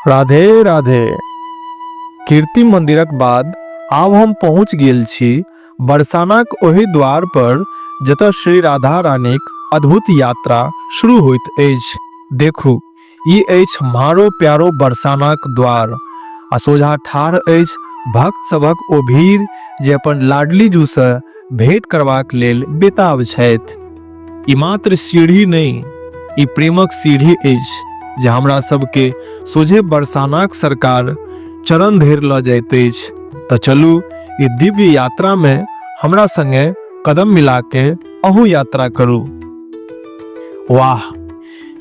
राधे राधे। कीर्ति मंदिरक बाद आब हम पहुँच गेल छी बरसानाक ओहि द्वार पर जतऽ श्री राधा रानीक अद्भुत यात्रा शुरू होइत अछि। देखू, ई अछि मारो प्यारो बरसानाक द्वार आ सोझा ठाढ़ अछि भक्त सभक ओ भीड़ जे अपन लाडली जू से भेंट करबाक लेल बेताब छथि। ई मात्र सीढ़ी नहीं, ई प्रेमक सीढ़ी अछि जे हमरा सबके सोझे बरसानाक सरकार चरण धरि ल जाइत अछि। तो चलू ई दिव्य यात्रा में हमरा संगे कदम मिला के अहू यात्रा करू। वाह,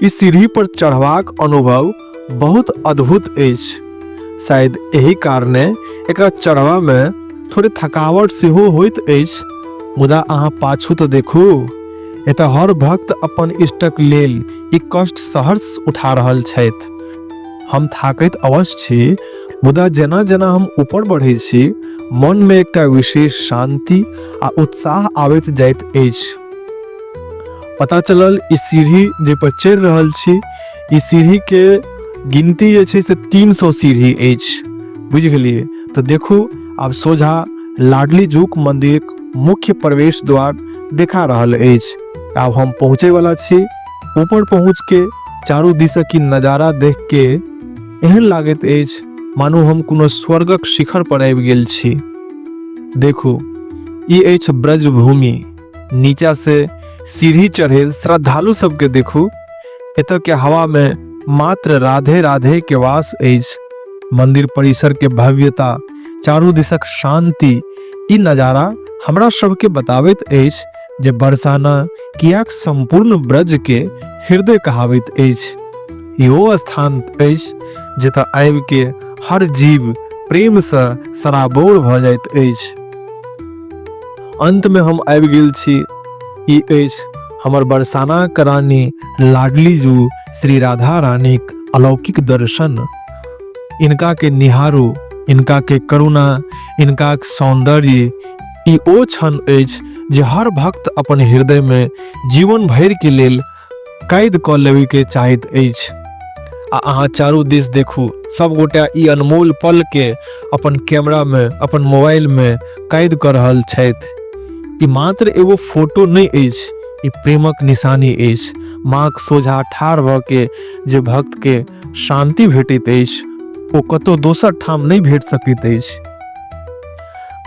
इस सीढ़ी पर चढ़बाक अनुभव बहुत अद्भुत अछि। शायद यही कारणे एकरा चढ़बा में थोड़े थकावट सेहो होइत अछि। मुदा अहाँ पाछू तो देखू, एतऽ हर भक्त अपन इष्टक लेल ई कष्ट सहर्ष उठा रहल छथि। हम थाकैत अवश्य छी, मुदा जेना जेना हम ऊपर बढ़ै छी मन में एकटा विशेष शांति आ उत्साह आबैत जाइत अछि। पता चलल ई सीढ़ी जे पर चढ़ि रहल छी, ई सीढ़ी के गिनती जे छै से 300 सीढ़ी अछि। बुझ गेलिए? तो देखू, अब सोझा लाडली जूक मंदिर मुख्य प्रवेश द्वार देखा रहल अछि। अब हम पहुंचे वाला छी। ऊपर पहुंच के चारू दिशा की नजारा देख के एहन लागत अछि मानो हम कोनो स्वर्गक शिखर पर आबि गेल छी। देखू, ई अछि ब्रज भूमि। नीचा से सीढ़ी चढ़ेल श्रद्धालु सबके देखू। एतऽ के हवा में मात्र राधे राधे के वास अछि। मंदिर परिसर के भव्यता, चारू दिशक शांति, ई नजारा हमरा सबके बताबैत अछि जे बरसाना कियाक संपूर्ण ब्रज के हृदय कहाबैत अछि। इहो स्थान अछि जतऽ आबि के हर जीव प्रेम से सराबोर भ जाइत अछि। अंत में हम आबि गेल छी। ई अछि हमर बरसाना रानी लाडली जू श्री राधा रानीक अलौकिक दर्शन। इनका के निहारू, इनका के करुणा, इनका के सौंदर्य, ई ओ क्षण अछि जे हर भक्त अपन हृदय में जीवन भर के लेल कैद क लेवे के चाहैत अछि। आ अहाँ चारू दिस देखू, सब गोटा ई अनमोल पल के अपन कैमरा में, अपन मोबाइल में कैद कर रहल छथि। ई मात्र एगो फोटो नहीं अछि, ई प्रेमक निशानी अछि। माँ के सोझा ठाढ़ भ के जे भक्त के शांति भेटैत अछि, ओ कतौ दोसर ठाम नहीं भेट सकैत अछि।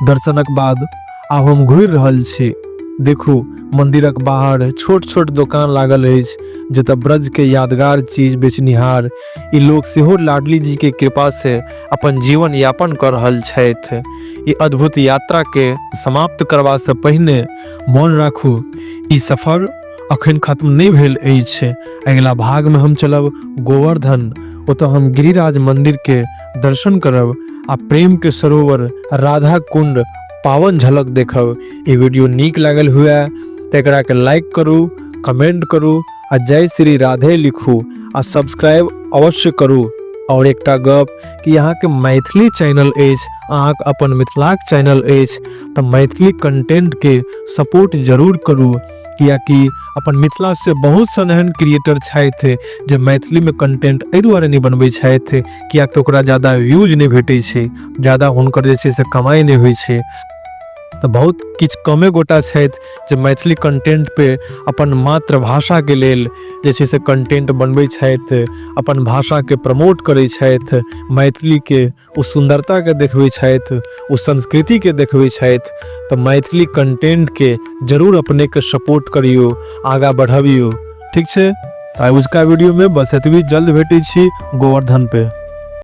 दर्शनक बाद आब हम घुरि रहल छी। देखू, मंदिरक बाहर छोट छोट दुकान लागल अछि जतऽ ब्रज के यादगार चीज बेचनिहार ई लोग सेहो लाडली जी के कृपा से अपन जीवन यापन कर रहल छथि। ई अद्भुत यात्रा के समाप्त करबा से पहिने मन राखू, ई सफर अखन खत्म नहीं भेल अछि। अगला भाग में हम चलब गोवर्धन। ओतऽ हम गिरिराज मंदिर के दर्शन करब आ प्रेम के सरोवर राधा कुंड पावन झलक देखब। ये वीडियो नीक लागल हुए तो एकरा के लाइक करू, कमेंट करू आ जय श्री राधे लिखू आ सब्सक्राइब अवश्य करू। और एकटा गप कि यहाँ के मैथिली चैनल अछि, अहाँ के अपन मिथिलाक चैनल अछि, तो मैथिली कंटेंट के सपोर्ट जरूर करू। कियाकि अपन मिथिला से बहुत सन एहन क्रिएटर छथि जे मैथिली में कंटेंट एहि दुआरे नहीं बनबै छथि कियाकि ओकरा ज्यादा व्यूज नहीं भेटै छै, ज्यादा हुनकर जे छै से कमाई नहीं होइ छै। तो बहुत किछ कमे गोटा छथि जे मैथिली कंटेंट पे अपन मातृभाषा के लेल जे छै से कंटेंट बनबै छथि, अपन भाषा के प्रमोट करै छथि, मैथिली के उस सुंदरता के देखबै छथि, उस संस्कृति के देखबै छथि। तो मैथिली कंटेंट के जरूर अपने के सपोर्ट करियो, आगा बढ़ाबियो। ठीक छै? तो उसका वीडियो में बस एतबी। जल्द भेटै छी गोवर्धन पे।